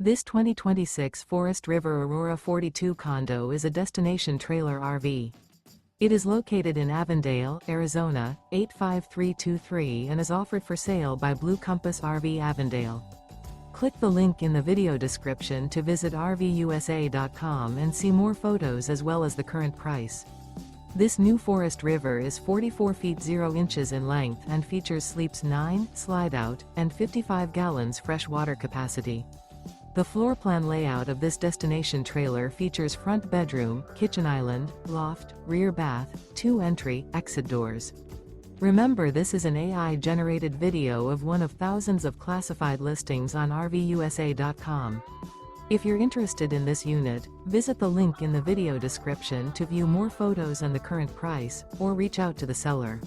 This 2026 Forest River Aurora 42 condo is a destination trailer RV. It is located in Avondale, Arizona, 85323 and is offered for sale by Blue Compass RV Avondale. Click the link in the video description to visit RVUSA.com and see more photos as well as the current price. This new Forest River is 44 feet 0 inches in length and features sleeps 9, slide-out, and 55 gallons fresh water capacity. The floor plan layout of this destination trailer features front bedroom, kitchen island, loft, rear bath, 2 entry, exit doors. Remember, this is an AI-generated video of one of thousands of classified listings on RVUSA.com. If you're interested in this unit, visit the link in the video description to view more photos and the current price, or reach out to the seller.